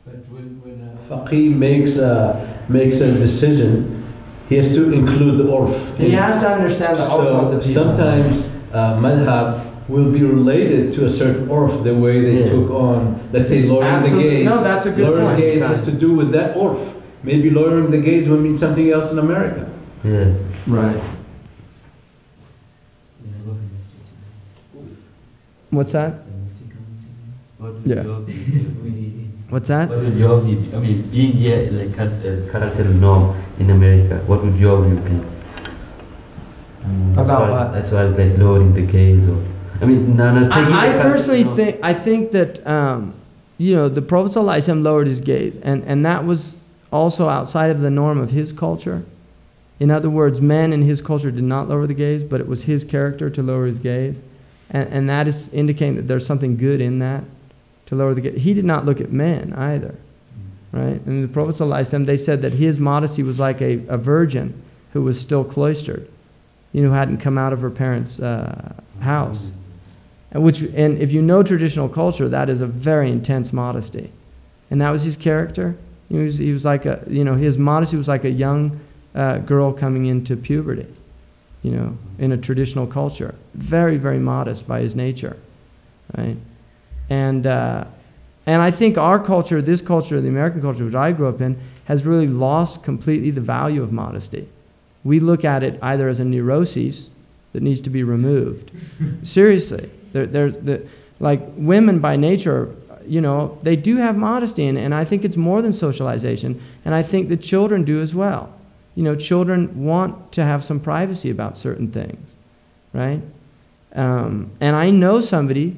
But when a faqih makes a decision, he has to include the urf. He has to understand the urf of the people. Sometimes madhab will be related to a certain urf, the way they took on, let's say, lowering the gaze. No, that's a good point. Lowering the gaze has to do with that urf. Maybe lowering the gaze will mean something else in America. Yeah. Right. What's that? Yeah. What's that? What would your view be? I mean, being here like a character norm in America, what would your view be? About what? As far as like lowering the gaze, or I mean, I personally think that you know, the Prophet ﷺ lowered his gaze, and that was also outside of the norm of his culture. In other words, men in his culture did not lower the gaze, but it was his character to lower his gaze, and that is indicating that there's something good in that, to lower the gaze. He did not look at men either, right? And the Prophet ﷺ, they said that his modesty was like a virgin who was still cloistered, you know, who hadn't come out of her parents' house. And if you know traditional culture, that is a very intense modesty. And that was his character. He was like a, you know, his modesty was like a young girl coming into puberty, you know, in a traditional culture. Very, very modest by his nature, right? And I think our culture, this culture, the American culture, which I grew up in, has really lost completely the value of modesty. We look at it either as a neuroses that needs to be removed. Seriously. Like women by nature, you know, they do have modesty, and I think it's more than socialization, and I think the children do as well. You know, children want to have some privacy about certain things, right? And I know somebody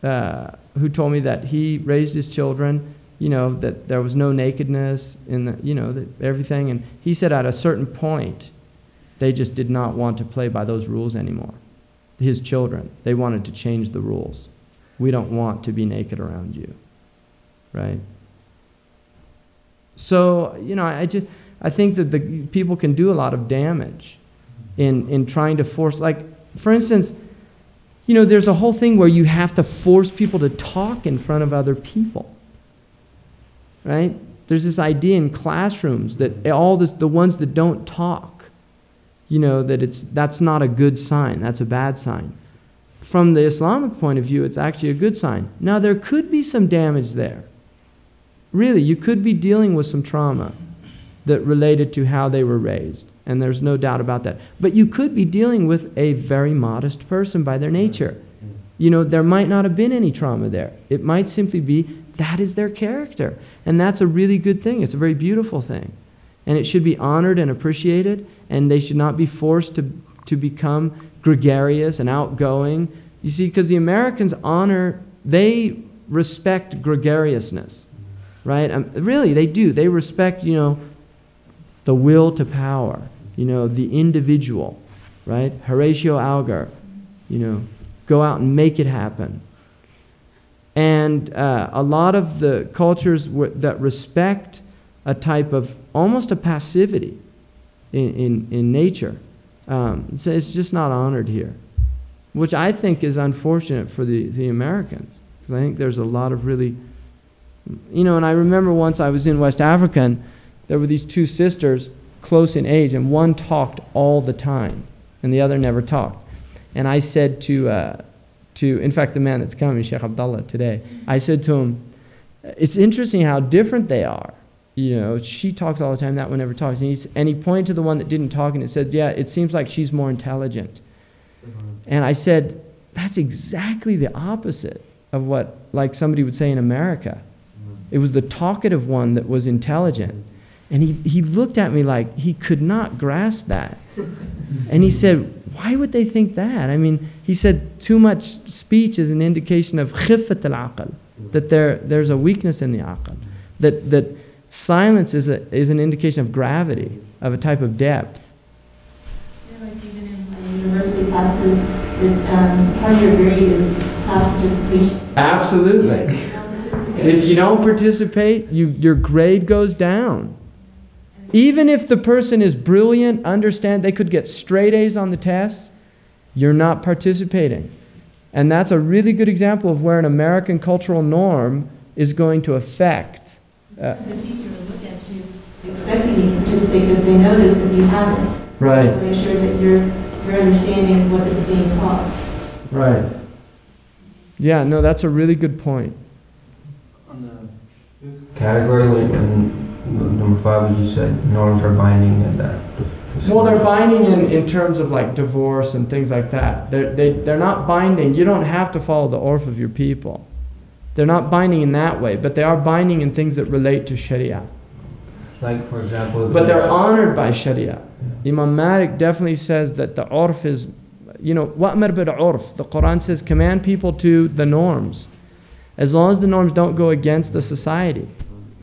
who told me that he raised his children, you know, that there was no nakedness in the, you know, that everything, and he said at a certain point, they just did not want to play by those rules anymore. His children, they wanted to change the rules. We don't want to be naked around you, right? So, you know, I think that the people can do a lot of damage in trying to force, like, for instance, you know, there's a whole thing where you have to force people to talk in front of other people, right? There's this idea in classrooms that the ones that don't talk, you know, that's not a good sign, that's a bad sign. From the Islamic point of view, it's actually a good sign. Now, there could be some damage there. Really, you could be dealing with some trauma that related to how they were raised, and there's no doubt about that. But you could be dealing with a very modest person by their nature. You know, there might not have been any trauma there. It might simply be that is their character, and that's a really good thing. It's a very beautiful thing, and it should be honored and appreciated, and they should not be forced to become gregarious and outgoing. You see, because the Americans they respect gregariousness, right? Really, they do. They respect, you know, the will to power, you know, the individual, right? Horatio Alger, you know, go out and make it happen. And a lot of the cultures that respect a type of almost a passivity in nature, it's just not honored here, which I think is unfortunate for the Americans, because I think there's a lot of really, you know, and I remember once I was in West Africa, and there were these two sisters close in age, and one talked all the time, and the other never talked. And I said in fact, the man that's coming, Sheikh Abdullah, today, I said to him, it's interesting how different they are. You know, she talks all the time, that one never talks. And he pointed to the one that didn't talk, and it said, yeah, it seems like she's more intelligent. And I said, that's exactly the opposite of what, like, somebody would say in America. It was the talkative one that was intelligent. And he looked at me like he could not grasp that. And he said, why would they think that? I mean, he said too much speech is an indication of khifat al-aql, that there's a weakness in the aql, that silence is an indication of gravity, of a type of depth. Yeah, like even in university classes, part of your grade is class participation. Absolutely. If you don't participate, your grade goes down. Even if the person is brilliant, understand they could get straight A's on the tests, you're not participating. And that's a really good example of where an American cultural norm is going to affect The teacher will look at you expecting you to participate because they notice that you haven't. Right. To make sure that your understanding of what is being taught. Right. Yeah, no, that's a really good point. On the category, when number 5, as you said, norms are binding and that. Well, they're binding in terms of like divorce and things like that. They're not binding. You don't have to follow the urf of your people. They're not binding in that way, but they are binding in things that relate to Sharia. Like, for example... But they're honored by Sharia. Imam Malik definitely says that the urf is, wa'mar bil urf. The Quran says, command people to the norms. As long as the norms don't go against the society.